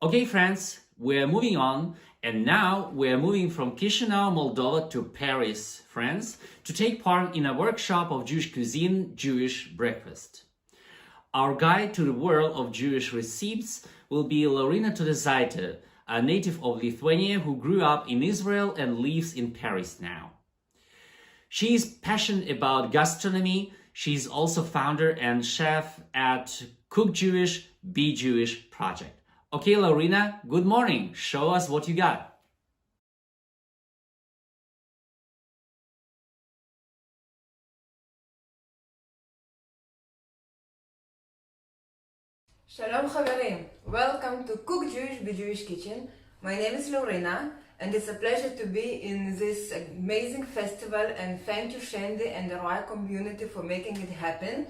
Okay, friends, we're moving on, and now we're moving from Chisinau, Moldova to Paris, France, to take part in a workshop of Jewish cuisine, Jewish breakfast. Our guide to the world of Jewish recipes will be Laurina Todesaite, a native of Lithuania who grew up in Israel and lives in Paris now. She is passionate about gastronomy. She's also founder and chef at Cook Jewish, Be Jewish project. Okay, Laurina, good morning. Show us what you got. Shalom Chaverim, welcome to Cook Jewish, Be Jewish kitchen. My name is Laurina and it's a pleasure to be in this amazing festival, and thank you Shandy and the Royal community for making it happen.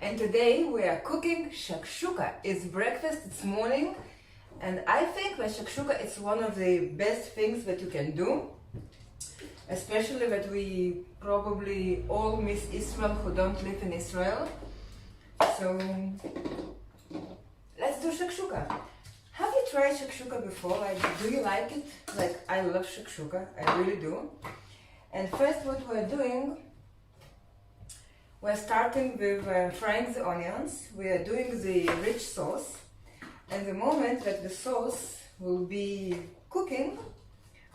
And today we are cooking shakshuka. It's breakfast, it's morning, and I think that shakshuka is one of the best things that you can do, especially that we probably all miss Israel who don't live in Israel. So let's do shakshuka. Have you tried shakshuka before? Do you like it? I love shakshuka, I really do. And first what we're doing, we're starting with frying the onions. We are doing the rich sauce. And the moment that the sauce will be cooking,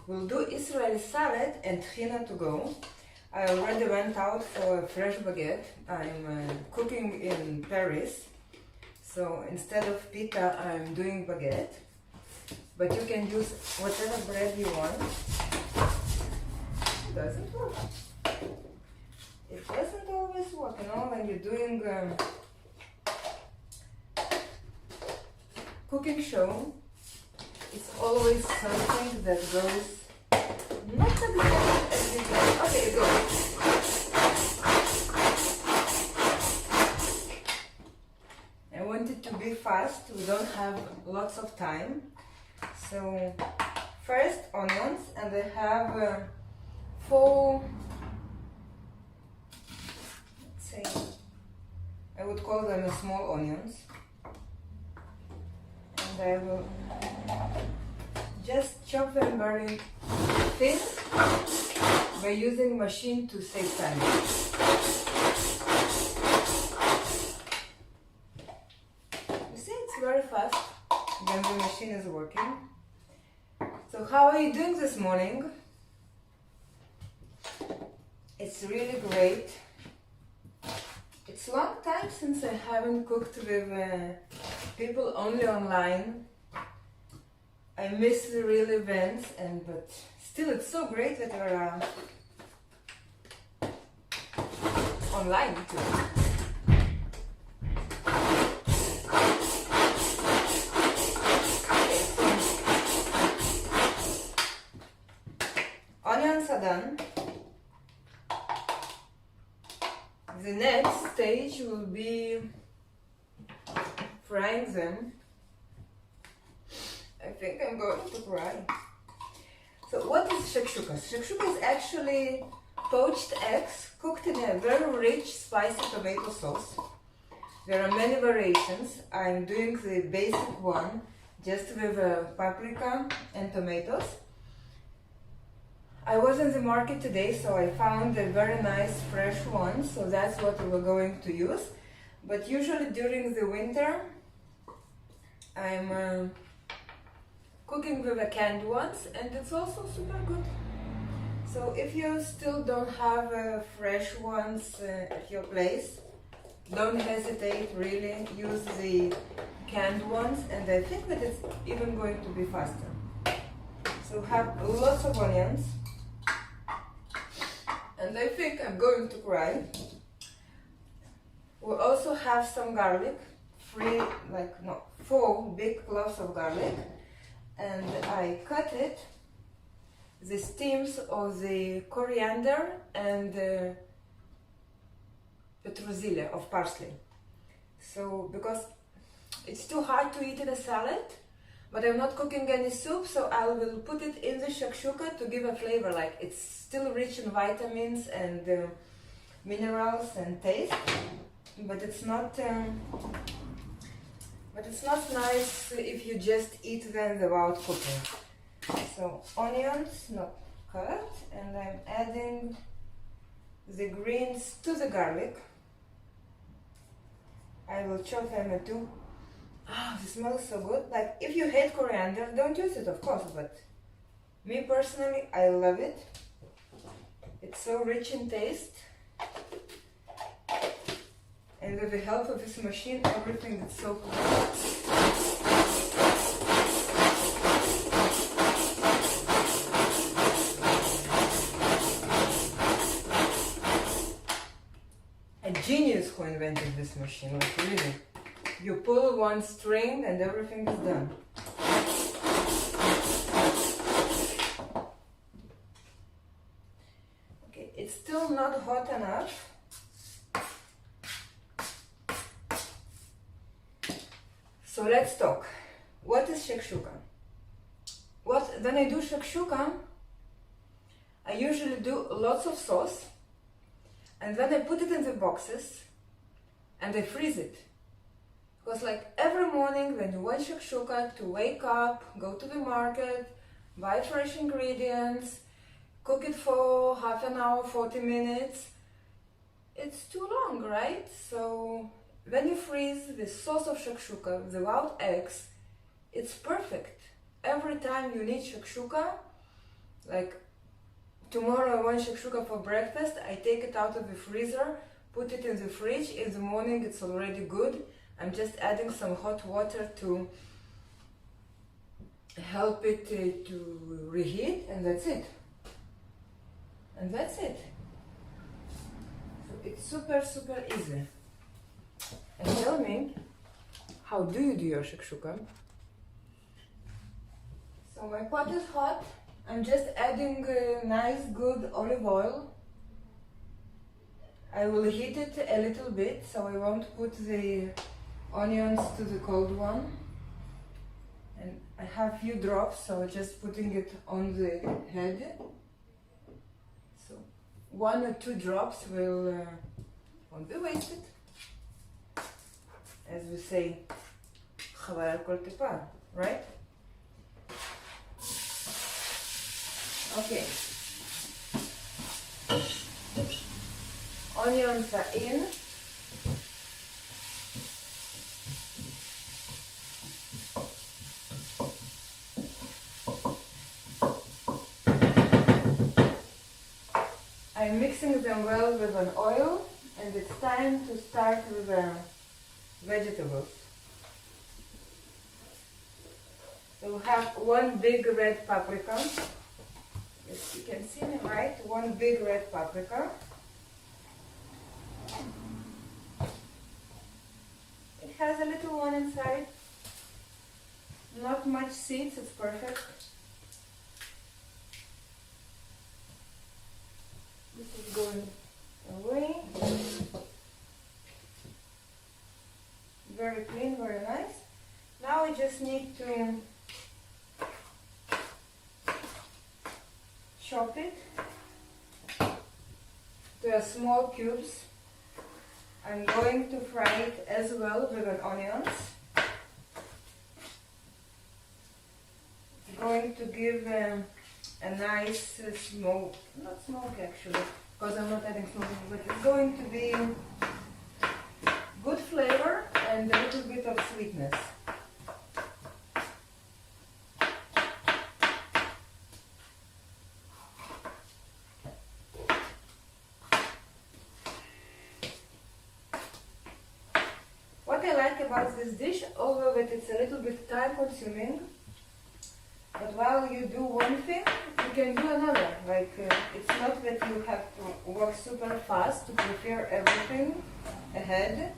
we'll do Israeli salad and tahina to go. I already went out for a fresh baguette. I'm cooking in Paris. So instead of pita, I'm doing baguette. But you can use whatever bread you want. It doesn't work. It doesn't always work, when you're doing cooking show, it's always something that goes not exactly as you want. Okay, go. I want it to be fast, we don't have lots of time. So first onions, and I have 4, let's say, I would call them small onions. And I will just chop them very thin by using machine to save time. You see, it's very fast when the machine is working. So how are you doing this morning? It's really great. It's a long time since I haven't cooked with people only online. I miss the real events, but still it's so great that we're online too. Okay, so onions are done. The next stage will be frying them. I think I'm going to cry. So what is shakshuka? Shakshuka is actually poached eggs cooked in a very rich spicy tomato sauce. There are many variations. I'm doing the basic one just with paprika and tomatoes. I was in the market today, so I found a very nice fresh one, so that's what we're going to use. But usually during the winter, I'm cooking with the canned ones, and it's also super good. So if you still don't have fresh ones at your place, don't hesitate, really use the canned ones, and I think that it's even going to be faster. So have lots of onions. And I think I'm going to cry. We also have some garlic, 4 big cloves of garlic, and I cut it, the stems of the coriander and the petroselia of parsley. So because it's too hard to eat in a salad, but I'm not cooking any soup, so I will put it in the shakshuka to give a flavor. It's still rich in vitamins and minerals and taste, but it's not but it's not nice if you just eat them without cooking. So onions, not cut, and I'm adding the greens to the garlic. I will chop them too. Ah, it smells so good. Like, if you hate coriander, don't use it, of course, but me personally, I love it. It's so rich in taste. And with the help of this machine, everything is so cool. A genius who invented this machine, like really. You pull one string and everything is done. Okay, it's still not hot enough. So let's talk. What is shakshuka? When I do shakshuka, I usually do lots of sauce, and then I put it in the boxes and I freeze it. Because like every morning when you want shakshuka, to wake up, go to the market, buy fresh ingredients, cook it for half an hour, 40 minutes, it's too long, right? So when you freeze the sauce of shakshuka without eggs, it's perfect. Every time you need shakshuka, like tomorrow I want shakshuka for breakfast, I take it out of the freezer, put it in the fridge. In the morning it's already good. I'm just adding some hot water to help it to reheat, and that's it. And that's it. So it's super, super easy. And tell me, how do you do your shakshuka? So my pot is hot. I'm just adding nice, good olive oil. I will heat it a little bit, so I won't put the onions to the cold one. And I have few drops, so I'm just putting it on the head. So 1 or 2 drops won't be wasted. As we say, חבל על כל טיפה, right? Okay. Onions are in. I'm mixing them well with an oil, and it's time to start with the vegetables. So we have 1 big red paprika. Yes, you can see me, right? 1 big red paprika. It has a little one inside. Not much seeds, it's perfect. This is going away. Very clean, very nice. Now we just need to chop it to small cubes. I'm going to fry it as well with an onions. It's going to give a nice smoke, not smoke actually, because I'm not adding smoke, but it's going to be good flavor and a little bit of sweetness. What I like about this dish, although that it's a little bit time consuming, but while you do one thing, you can do another. Like it's not that you have to work super fast to prepare everything ahead,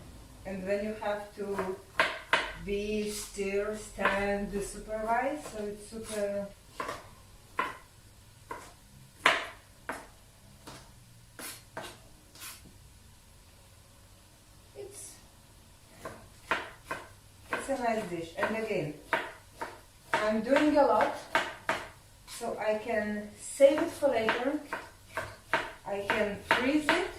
and then you have to be stir, stand, supervise. So it's super. It's a nice dish, and again, I'm doing a lot, so I can save it for later. I can freeze it.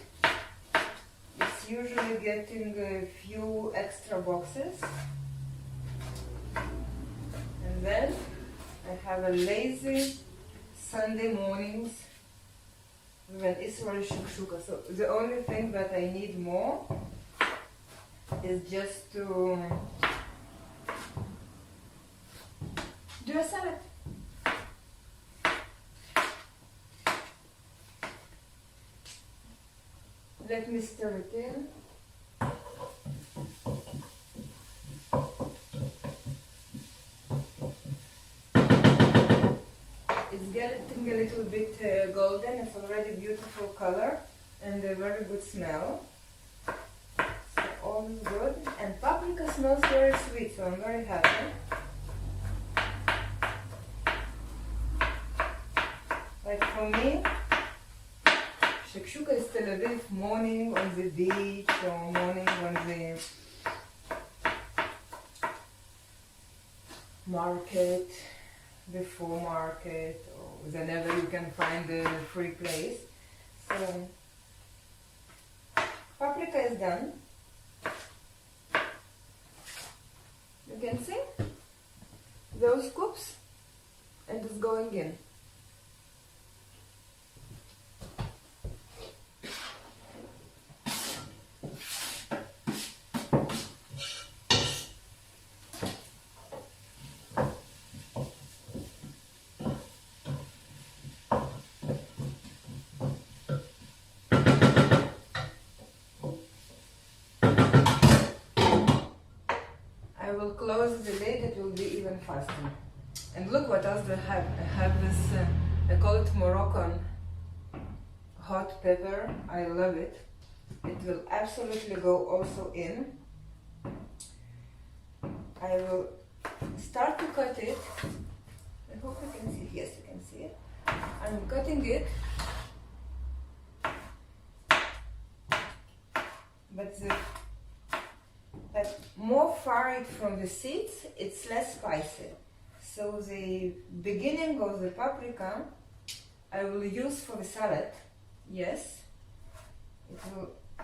It's usually getting a few extra boxes. have a lazy Sunday mornings with an Israeli shakshuka. So the only thing that I need more is just to do a salad. Let me stir it in. It's getting a little bit golden. It's already beautiful color and a very good smell. So all is good. And paprika smells very sweet, so I'm very happy. Like for me, shakshuka is Tel Aviv morning on the beach or morning on the market, before market, or whenever you can find a free place. So paprika is done. You can see those scoops, and it's going in. I will close the lid, it will be even faster. And look what else I have. I have this, I call it Moroccan hot pepper. I love it. It will absolutely go also in. I will start to cut it. I hope you can see it. Yes, you can see it. I'm cutting it. But more far it from the seeds, it's less spicy. So the beginning of the paprika I will use for the salad. Yes,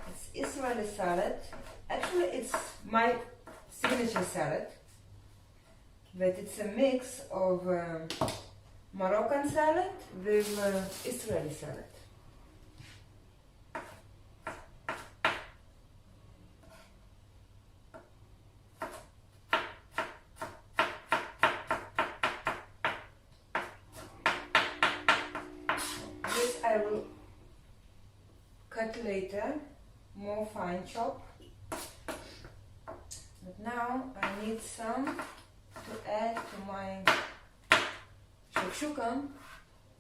it's Israeli salad. Actually, it's my signature salad, but it's a mix of Moroccan salad with Israeli salad. I will cut later, more fine chop. But now I need some to add to my shakshuka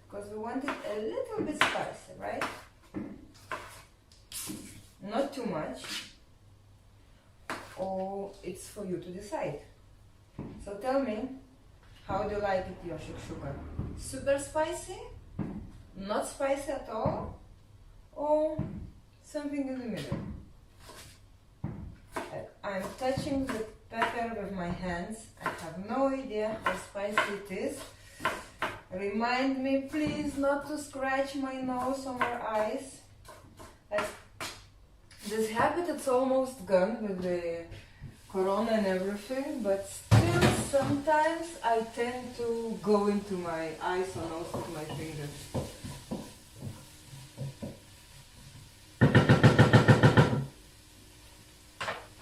because we want it a little bit spicy, right? Not too much, or it's for you to decide. So tell me, how do you like it, your shakshuka? Super spicy? Not spicy at all, or something in the middle. I'm touching the pepper with my hands. I have no idea how spicy it is. Remind me please not to scratch my nose or my eyes. This habit it's almost gone with the corona and everything, but still sometimes I tend to go into my eyes or nose with my fingers.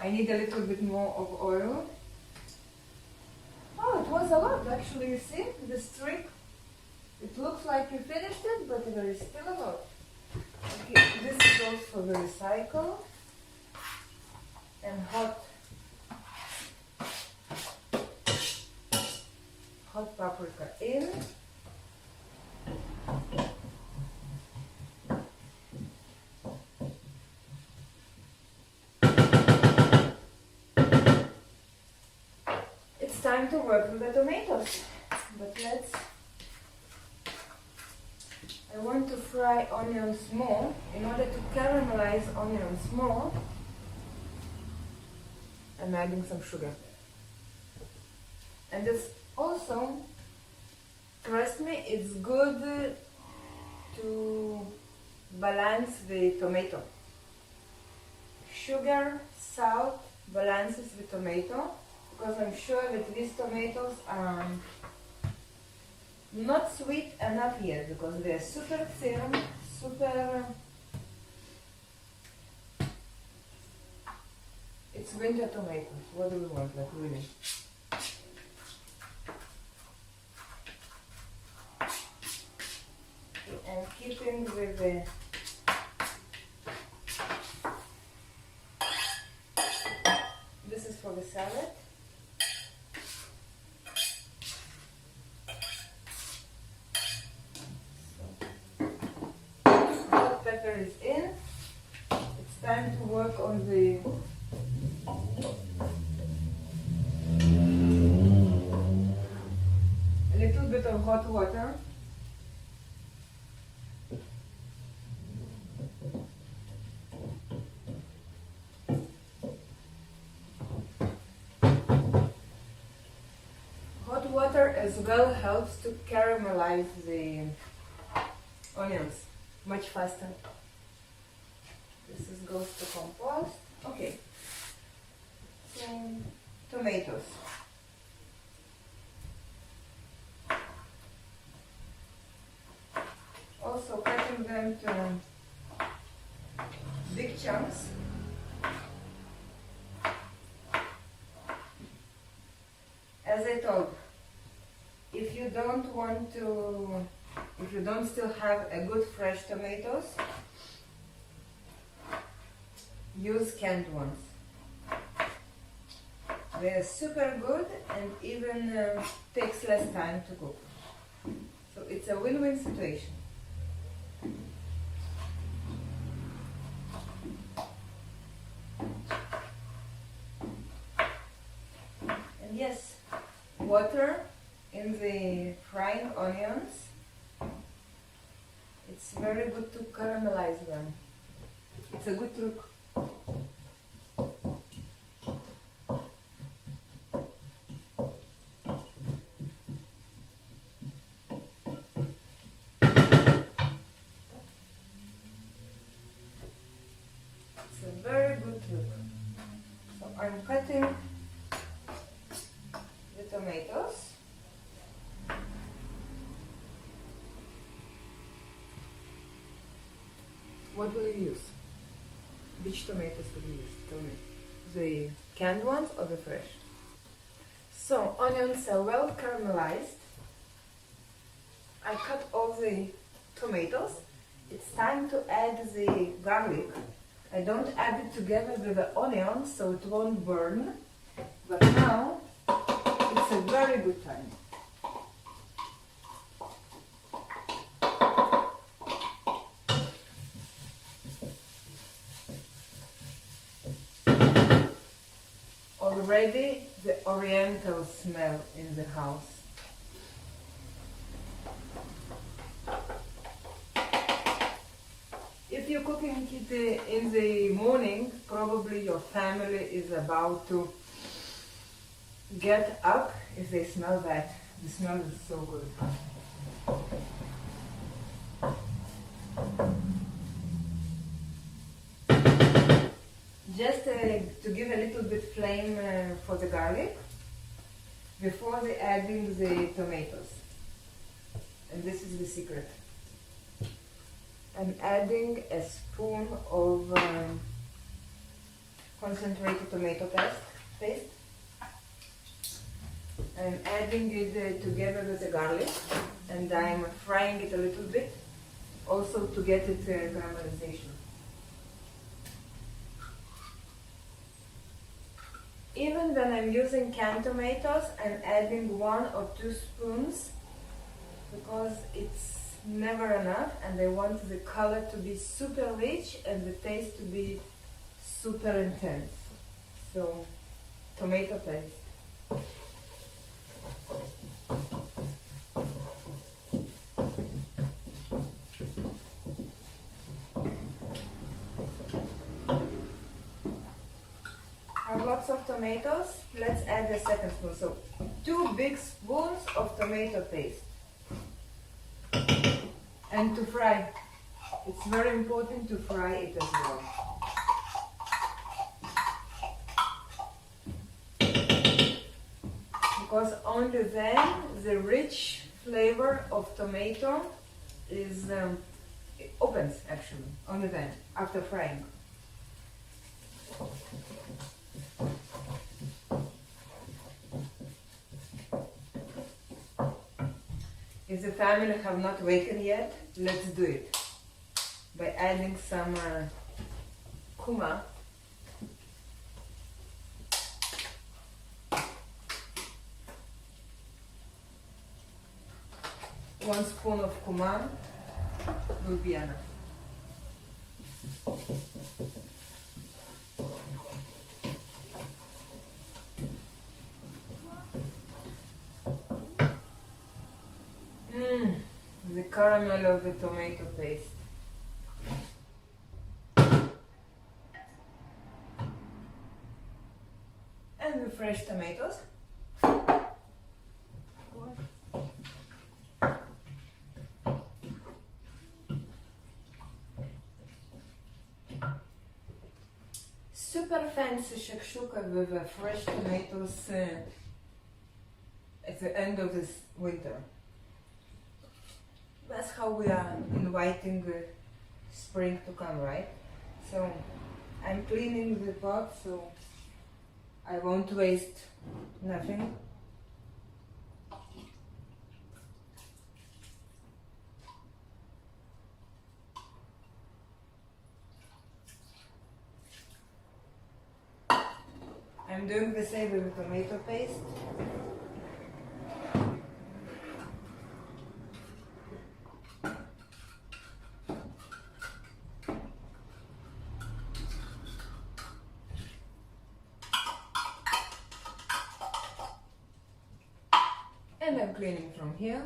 I need a little bit more of oil. Oh, it was a lot actually, you see, the streak. It looks like you finished it, but there is still a lot. Okay, this goes for the recycle. And hot paprika in. Time to work with the tomatoes, but I want to fry onions more. In order to caramelize onions more, I'm adding some sugar. And it's also, trust me, it's good to balance the tomato. Sugar, salt balances the tomato. Because I'm sure that these tomatoes Not sweet enough yet because they're super thin, super. It's winter tomatoes. What do we want, like really? And keeping with the this is for the salad. Hot pepper is in. It's time to work on the a little bit of hot water. Hot water as well helps to caramelize the onions much faster. This goes to compost. Okay. So, tomatoes. Also cutting them to big chunks. As I told, if you don't still have a good fresh tomatoes, use canned ones. They're super good and even takes less time to cook. So it's a win-win situation. And yes, water in the frying onions. It's very good to caramelize them. It's a good trick. It's a very good trick. So I'm cutting the tomatoes. What will you use? Which tomatoes will you use? Tell me. The canned ones or the fresh? So onions are well caramelized. I cut all the tomatoes. It's time to add the garlic. I don't add it together with the onions so it won't burn. But now it's a very good time. Already the oriental smell in the house. If you're cooking it in the morning, probably your family is about to get up if they smell that. The smell is so good. Just to give a little bit flame for the garlic before adding the tomatoes. And this is the secret. I'm adding a spoon of concentrated tomato paste. I'm adding it together with the garlic and I'm frying it a little bit also to get it caramelization. Even when I'm using canned tomatoes, I'm adding 1 or 2 spoons because it's never enough and I want the color to be super rich and the taste to be super intense. So, tomato paste. I have lots of tomatoes. Let's add the second spoon. So 2 big spoons of tomato paste. And to fry. It's very important to fry it as well. Because only then the rich flavor of tomato is it opens actually on the time after frying. If the family have not awakened yet, let's do it by adding some cumin. 1 spoon of cumin will be enough. The caramel of the tomato paste. And the fresh tomatoes. Super fancy shakshuka with fresh tomatoes at the end of this winter. That's how we are inviting the spring to come, right? So I'm cleaning the pot so I won't waste nothing. I'm doing the same with the tomato paste. And I'm cleaning from here.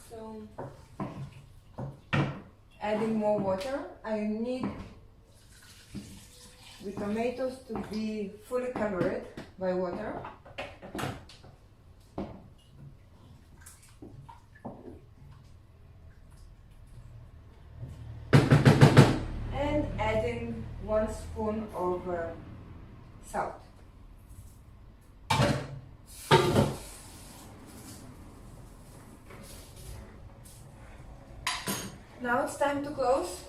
So, adding more water. I need the tomatoes to be fully covered by water. And adding 1 spoon of salt. Now it's time to close,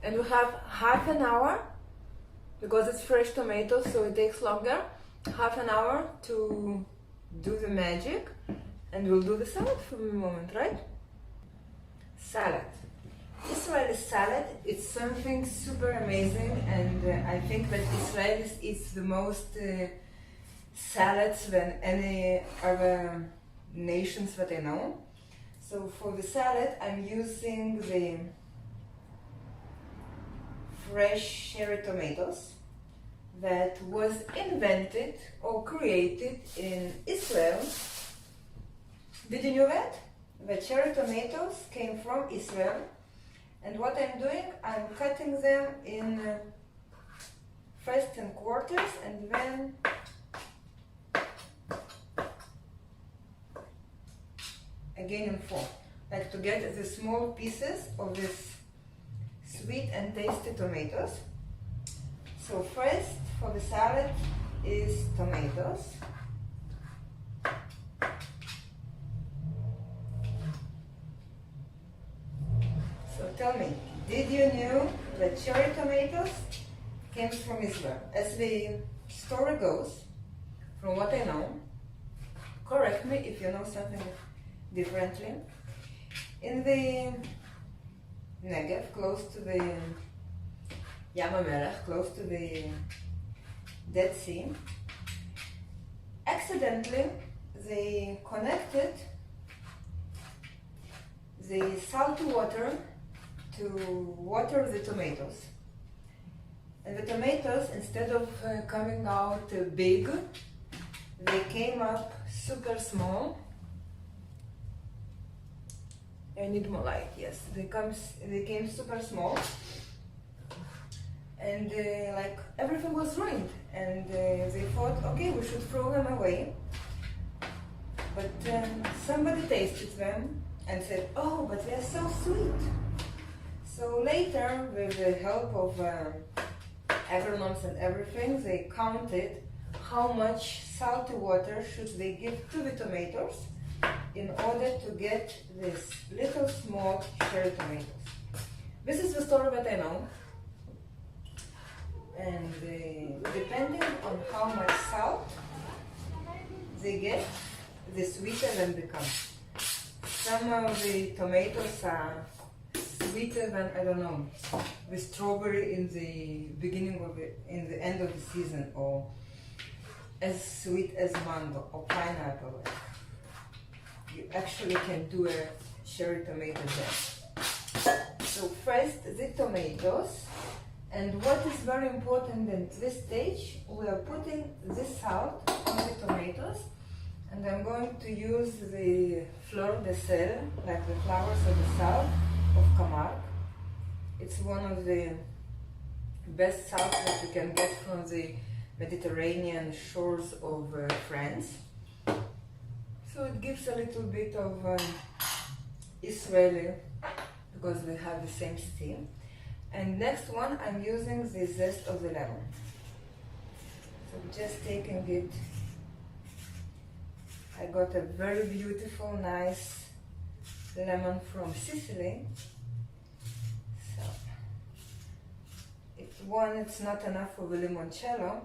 and we have half an hour, because it's fresh tomatoes so it takes longer, half an hour to do the magic, and we'll do the salad for a moment, right? Salad. Israeli salad, it's something super amazing, and I think that Israelis eat the most salads than any other nations that I know. So for the salad, I'm using the fresh cherry tomatoes that was invented or created in Israel. Did you know that? The cherry tomatoes came from Israel. And what I'm doing, I'm cutting them in first in quarters and then again in 4, like to get the small pieces of this sweet and tasty tomatoes. So first for the salad is tomatoes. So tell me, did you know that cherry tomatoes came from Israel? As the story goes, from what I know, correct me if you know something differently. In the Negev, close to the Yam HaMelech, close to the Dead Sea, accidentally they connected the salty water to water the tomatoes. And the tomatoes, instead of coming out big, they came up super small. I need more light, yes. They came super small. And like everything was ruined. And they thought, okay, we should throw them away. But somebody tasted them and said, oh, but they're so sweet. So later, with the help of agronomes and everything, they counted how much salty water should they give to the tomatoes in order to get these little small cherry tomatoes. This is the story that I know. And depending on how much salt they get, the sweeter they become. Some of the tomatoes are sweeter than, I don't know, the strawberry in the beginning of it, in the end of the season, or as sweet as mango or pineapple. You actually can do a cherry tomato jam. So first the tomatoes, and what is very important at this stage, we are putting this salt on the tomatoes, and I'm going to use the fleur de sel, like the flowers of the south of Camargue. It's one of the best salt that you can get from the Mediterranean shores of France. So it gives a little bit of Israeli, because they have the same steam. And next one, I'm using the zest of the lemon. So I'm just taking it. I got a very beautiful, nice lemon from Sicily. So, it's not enough for the limoncello,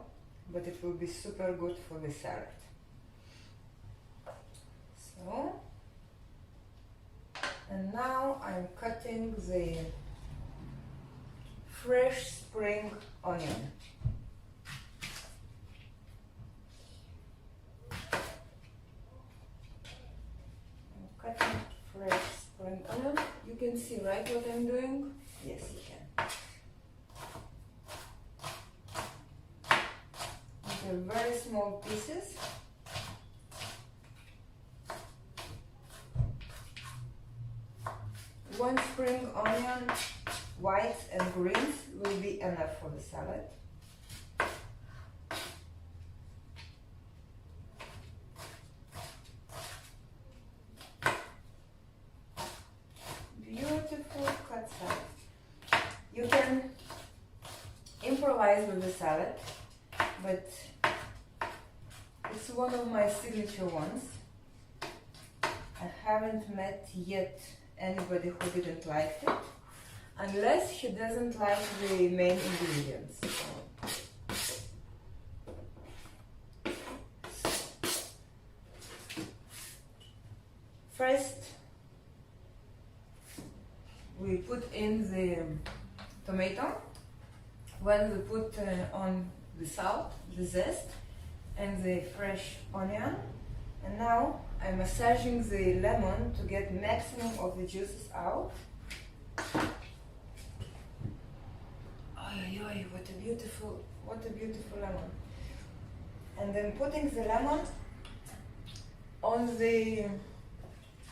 but it will be super good for the salad. So, and now I'm cutting the fresh spring onion. I'm cutting fresh spring onion. You can see, right, what I'm doing? Yes, you can. These are very small pieces. One spring onion, whites and greens, will be enough for the salad. Beautiful cut salad. You can improvise with the salad, but it's one of my signature ones. I haven't met yet anybody who didn't like it, unless he doesn't like the main ingredients. First, we put in the tomato, when we put on the salt, the zest, and the fresh onion. And now I'm massaging the lemon to get maximum of the juices out. Oy, oy, what a beautiful lemon. And then putting the lemon on the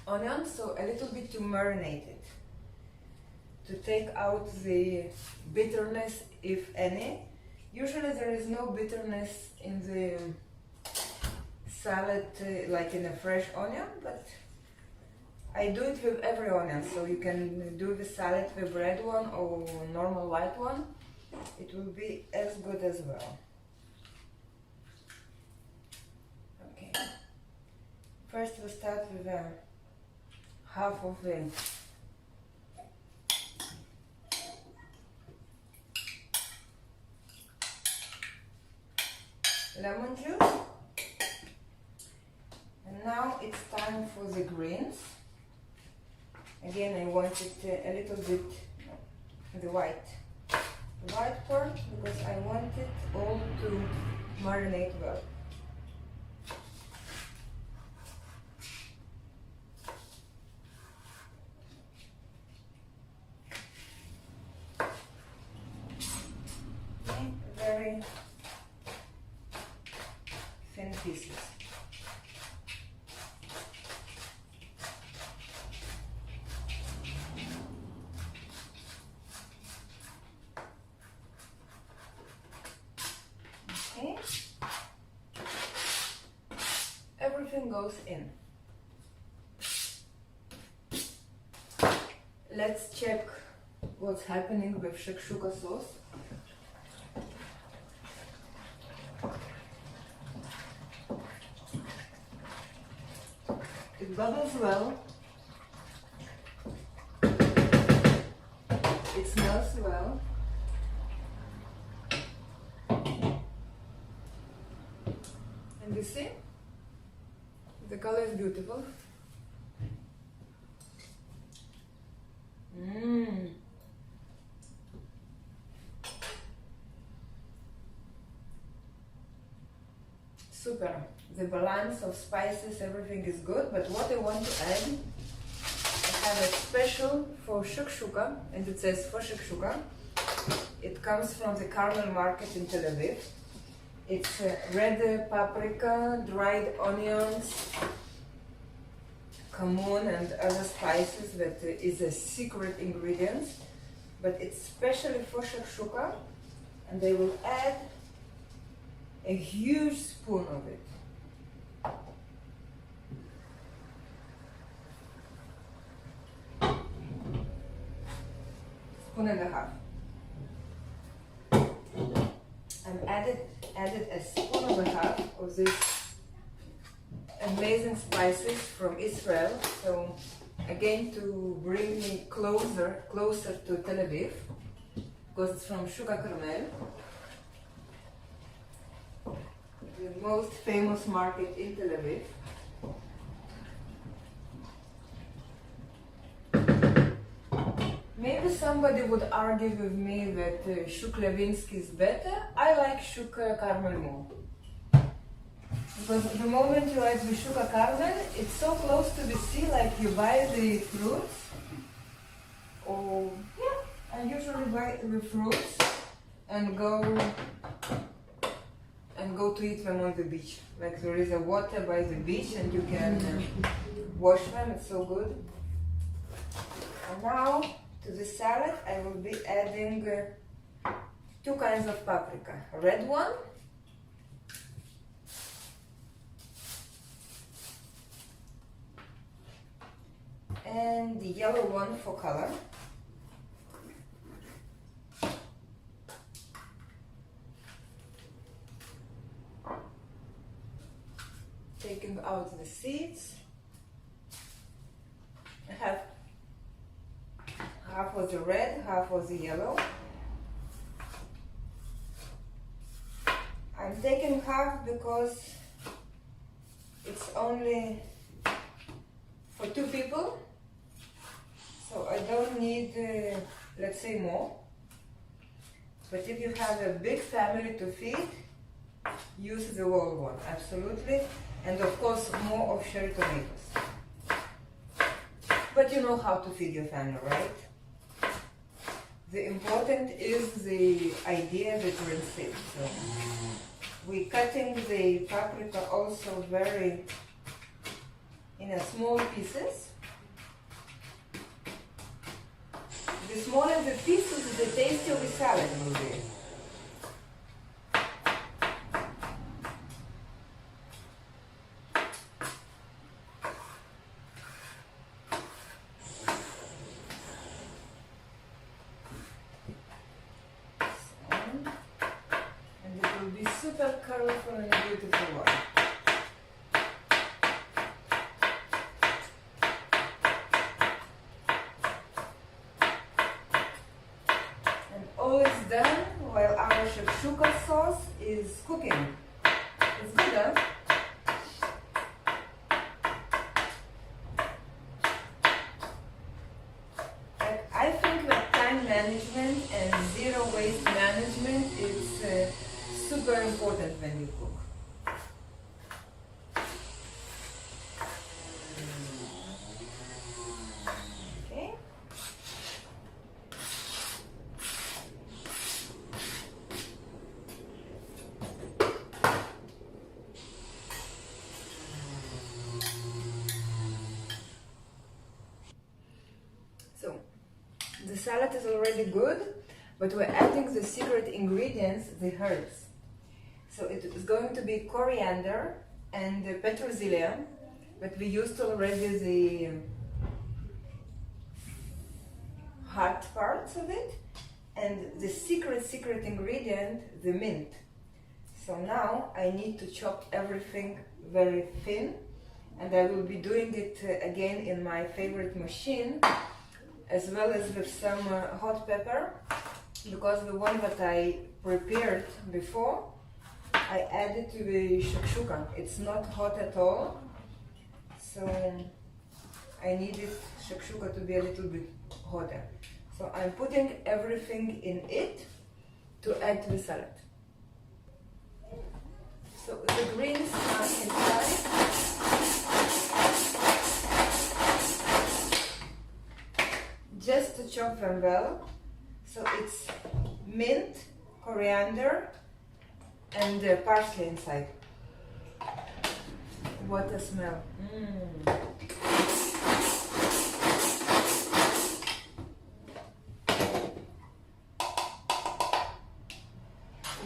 onion, so a little bit to marinate it, to take out the bitterness, if any. Usually there is no bitterness in the salad, like in a fresh onion, but I do it with every onion, so you can do the salad with red one or normal white one. It will be as good as well. Okay. First we start with half of the lemon juice. And now it's time for the greens. Again, I want it a little bit, the white part, because I want it all to marinate well. Okay, very thin pieces. Okay, everything goes in. Let's check what's happening with shakshuka sauce. bubbles well. It smells well. And you see? The color is beautiful. Mmm. Super. The balance of spices, everything is good, but what I want to add, I have a special for shakshuka, and it says for shakshuka. It comes from the Carmel market in Tel Aviv. It's red paprika, dried onions, cumin and other spices that is a secret ingredient, but it's specially for shakshuka, and they will add a huge spoon of it. Spoon and a half. And added a spoon and a half of this amazing spices from Israel. So again, to bring me closer to Tel Aviv, because it's from Shuka Carmel, the most famous market in Tel Aviv. Maybe somebody would argue with me that Shuk Levinsky is better. I like Shuk Carmel more. Because the moment you add the Shuk Carmel, it's so close to the sea, like you buy the fruits. Or, yeah, I usually buy the fruits and go to eat them on the beach. Like there is a water by the beach and you can wash them, it's so good. And now, to the salad, I will be adding two kinds of paprika. A red one and the yellow one for color. Taking out the seeds. I have half was the red, half was the yellow. I'm taking half because it's only for 2 people, so I don't need, let's say, more. But if you have a big family to feed, use the whole one, absolutely. And of course, more of cherry tomatoes. But you know how to feed your family, right? The important is the idea that you're in sync. So we're cutting the paprika also very in a small pieces. The smaller the pieces, the tastier the salad will be. Super colorful and beautiful one. And all is done while our shakshuka sauce is cooking. It's good, huh? I think that time management and zero waste management is super important when you cook. Okay. So, the salad is already good, but we're adding the secret ingredients, the herbs. So it is going to be coriander and petroleum, but we used already the hot parts of it, and the secret ingredient, the mint. So now I need to chop everything very thin and I will be doing it again in my favorite machine, as well as with some hot pepper, because the one that I prepared before, I added to the shakshuka. It's not hot at all, so I needed shakshuka to be a little bit hotter. So I'm putting everything in it to add to the salad. So the greens are inside. Just to chop them well. So it's mint, coriander, and parsley inside. What a smell.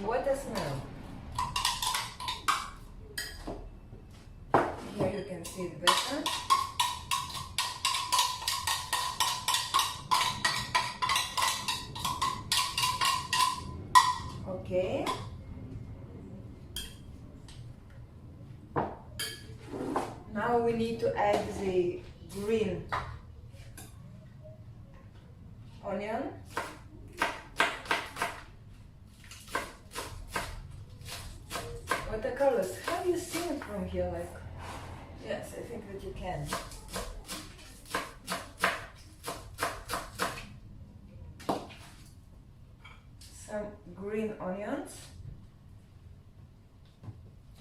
What a smell. Here you can see it better. Okay. Now we need to add the green onion. What the colors? Have you seen it from here? Like, yes, I think that you can. Some green onions.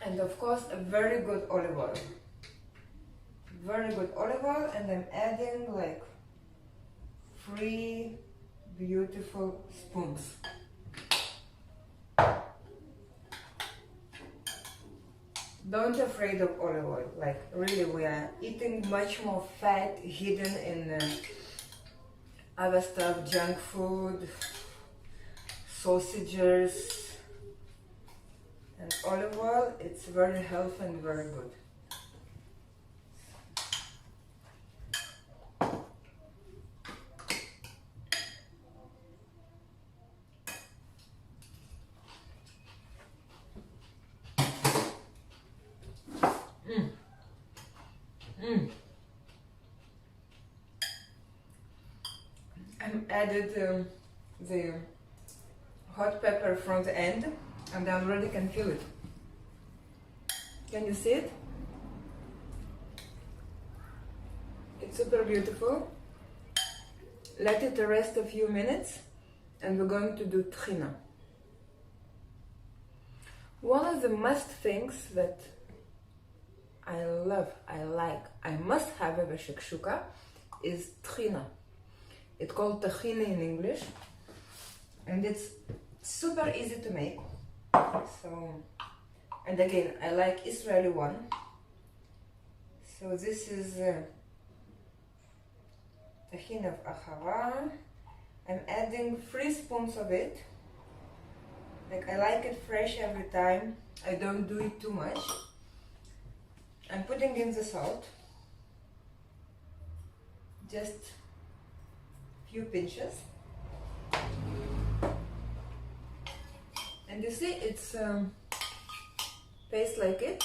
And of course, a very good olive oil. Very good olive oil, and I'm adding like 3 beautiful spoons. Don't afraid of olive oil. Like really, we are eating much more fat hidden in other stuff, junk food, sausages, and olive oil. It's very healthy and very good. I added the hot pepper from the end, and I already can feel it. Can you see it? It's super beautiful. Let it rest a few minutes, and we're going to do trina. One of the must things that I love, I like, I must have a shakshuka is trina. It's called tahini in English, and it's super easy to make. So, and again, I like Israeli one. So this is tahini of ahava. I'm adding 3 spoons of it. Like, I like it fresh every time. I don't do it too much. I'm putting in the salt. Just few pinches, and you see it's tastes like it.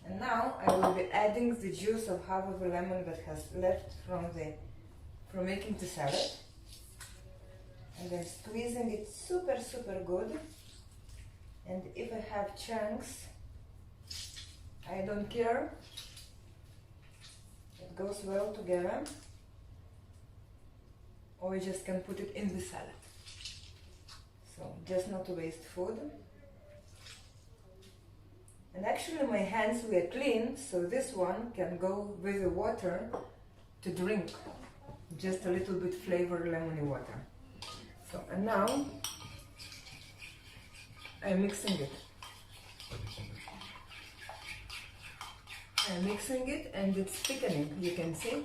And now I will be adding the juice of half of a lemon that has left from making the salad, and then squeezing it super good. And if I have chunks, I don't care, it goes well together. Or you just can put it in the salad. So just not to waste food. And actually my hands were clean, so this one can go with the water to drink. Just a little bit flavored lemony water. So, and now I'm mixing it. I'm mixing it, and it's thickening. You can see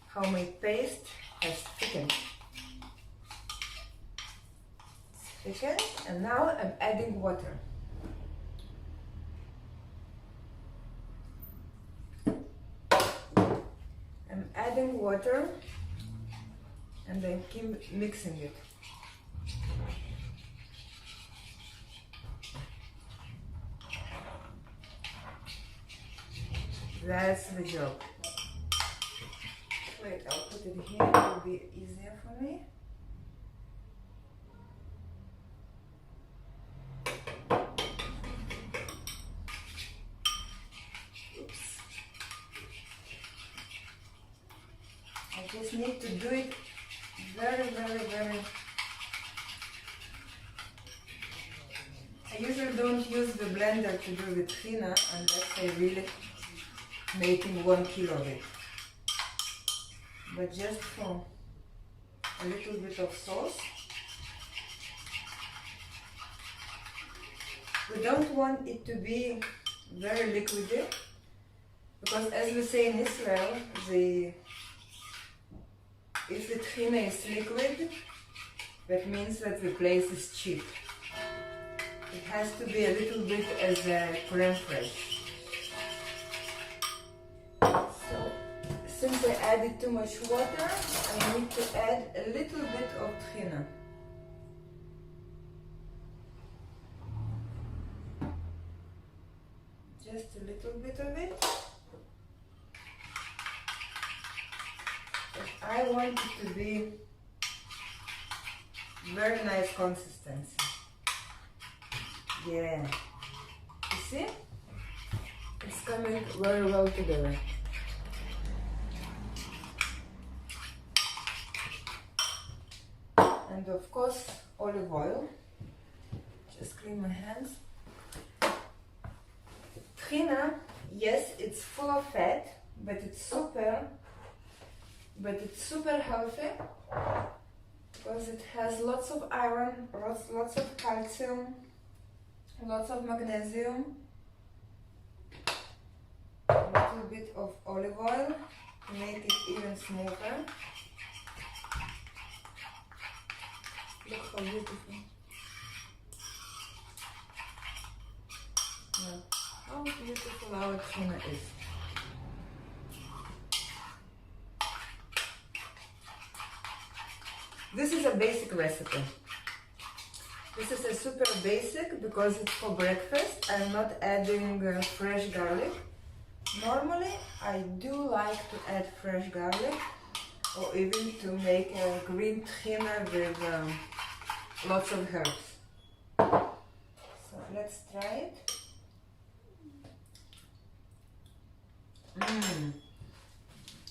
how my paste has thickened. It's thickened, and now I'm adding water. I'm adding water, and I keep mixing it. That's the job. Wait, I'll put it here, it will be easier for me. Oops. I just need to do it very. I usually don't use the blender to do the thinner unless I really making 1 kilo of it. But just for a little bit of sauce. We don't want it to be very liquidy, because as we say in Israel, if the thinner is liquid, that means that the place is cheap. It has to be a little bit as a creme fraiche. So, since I added too much water, I need to add a little bit of thinner. Just a little bit of it. But I want it to be very nice consistency. Yeah. You see? It's coming very well together. And of course, olive oil. Just clean my hands. Tuna, yes, it's full of fat, but it's super healthy because it has lots of iron, lots of calcium, lots of magnesium, a little bit of olive oil to make it even smoother. Look how beautiful. Yeah. How beautiful our tuna is. This is a basic recipe. This is a super basic because it's for breakfast. I'm not adding fresh garlic. Normally, I do like to add fresh garlic or even to make a green tuna with lots of herbs. So let's try it.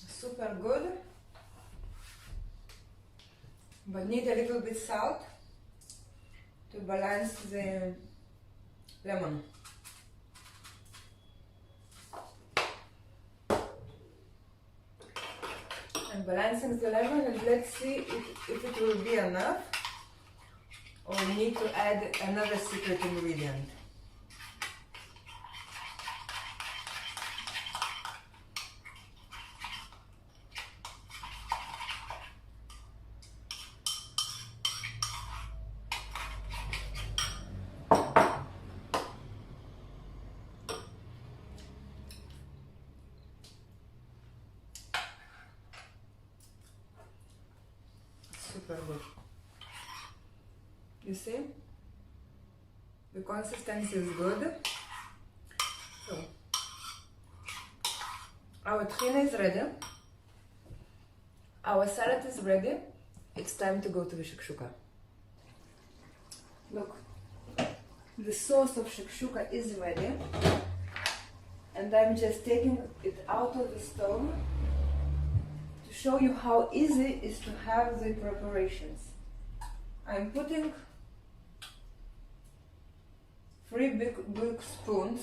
Super good, but need a little bit salt to balance the lemon. I'm balancing the lemon, and let's see if it will be enough or we need to add another secret ingredient. Super good. You see? The consistency is good. So, our tuna is ready. Our salad is ready. It's time to go to the shakshuka. Look, the sauce of shakshuka is ready. And I'm just taking it out of the stove to show you how easy it is to have the preparations. I'm putting 3 big spoons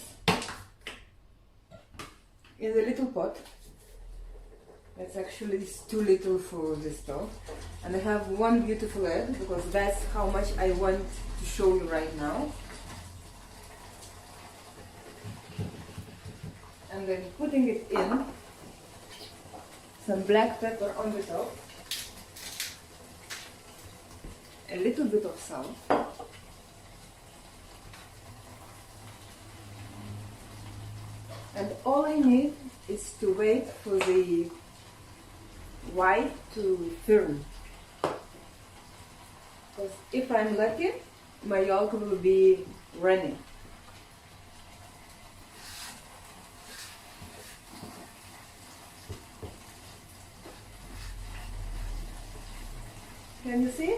in the little pot. That's actually too little for the stove. And I have 1 beautiful egg because that's how much I want to show you right now. And then putting it in, some black pepper on the top, a little bit of salt, and all I need is to wait for the white to firm. Because if I'm lucky, my yolk will be runny. Can you see?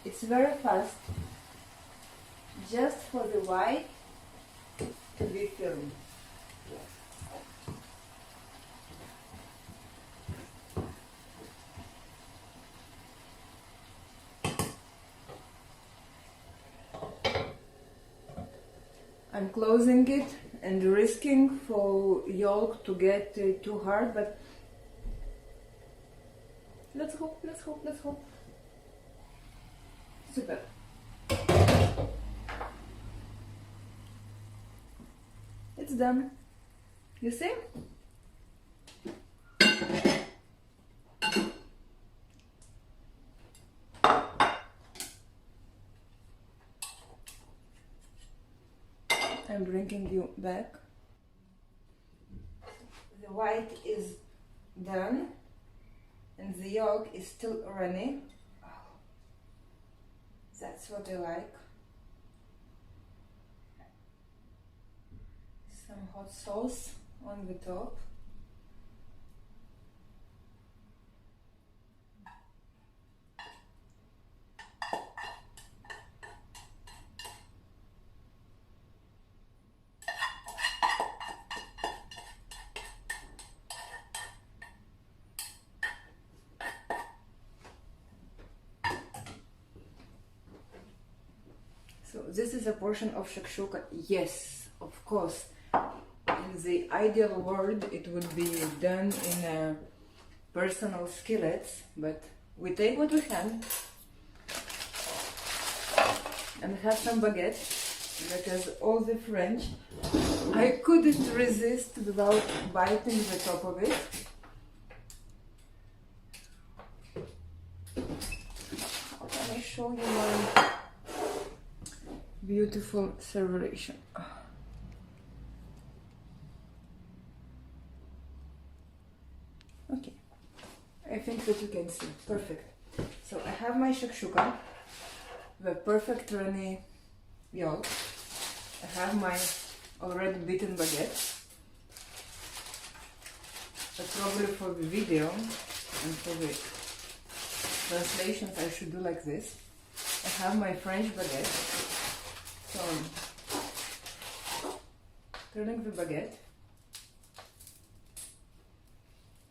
It's very fast, just for the white to be firm. I'm closing it and risking for yolk to get too hard, but let's hope, let's hope, let's hope. Super. It's done. You see? I'm bringing you back. The white is done and the yolk is still runny. Oh, that's what I like. Some hot sauce on the top. So this is a portion of shakshuka. Yes, of course. In the ideal world, it would be done in personal skillets, but we take what we can. And have some baguette, because all the French, I couldn't resist without biting the top of it. How can I show you my beautiful servation? Okay, I think that you can see. Perfect. So I have my shakshuka, the perfect runny yolk. I have my already beaten baguette. But probably for the video and for the translations I should do like this. I have my French baguette. So turning the baguette.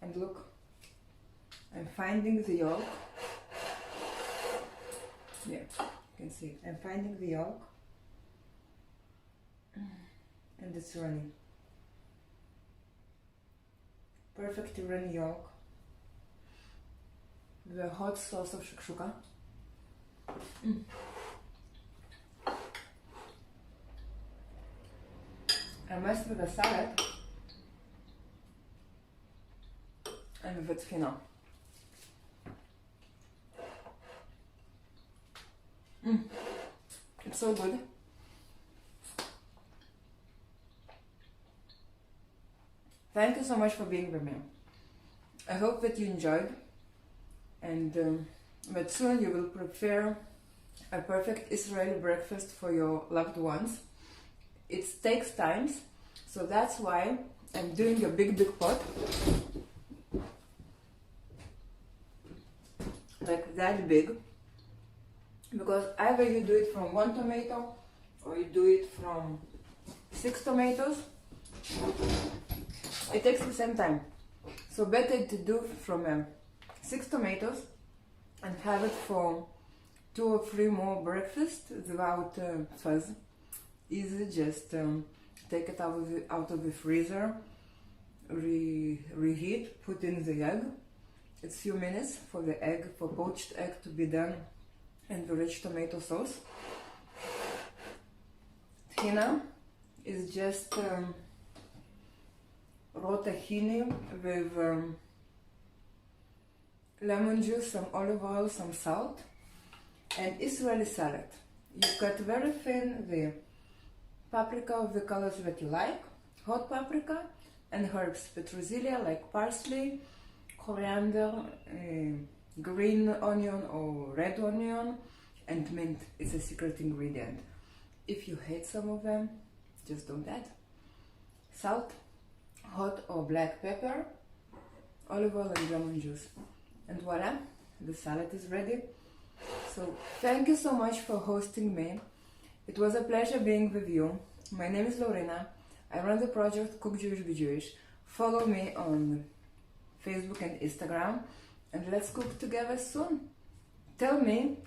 And look, I'm finding the yolk. Yeah, you can see it. I'm finding the yolk. And it's running. Perfect runny yolk. The hot sauce of shakshuka. I messed with the salad. And with fino. It's so good. Thank you so much for being with me. I hope that you enjoyed, and but soon you will prepare a perfect Israeli breakfast for your loved ones. It takes time, so that's why I'm doing a big pot. Like that big, because either you do it from 1 tomato or you do it from 6 tomatoes. It takes the same time, so better to do from 6 tomatoes and have it for 2 or 3 more breakfasts without fuzz. Easy, just take it out of the freezer, reheat, put in the egg. It's few minutes for the egg, for poached egg to be done in the rich tomato sauce. Tahina is just raw tahini with lemon juice, some olive oil, some salt, and Israeli salad. You cut very thin the paprika of the colors that you like, hot paprika, and herbs, petroselia like parsley, coriander, green onion or red onion, and mint. It's a secret ingredient. If you hate some of them, just don't add. Salt, hot or black pepper, olive oil and lemon juice. And voila, the salad is ready. So thank you so much for hosting me. It was a pleasure being with you. My name is Laurina. I run the project Cook Jewish Be Jewish. Follow me on Facebook and Instagram, and let's cook together soon. Tell me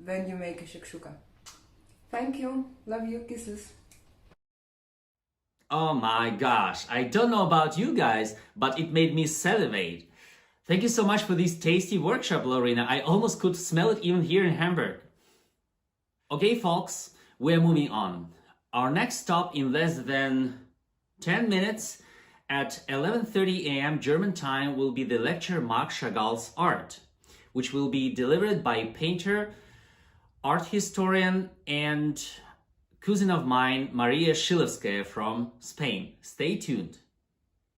when you make a shakshuka. Thank you. Love you. Kisses. Oh my gosh, I don't know about you guys, but it made me salivate. Thank you so much for this tasty workshop, Laurina. I almost could smell it even here in Hamburg. Okay, folks, we're moving on. Our next stop in less than 10 minutes at 11:30 a.m. German time will be the lecture Marc Chagall's Art, which will be delivered by painter, art historian, and cousin of mine, Maria Shilevskaya from Spain. Stay tuned.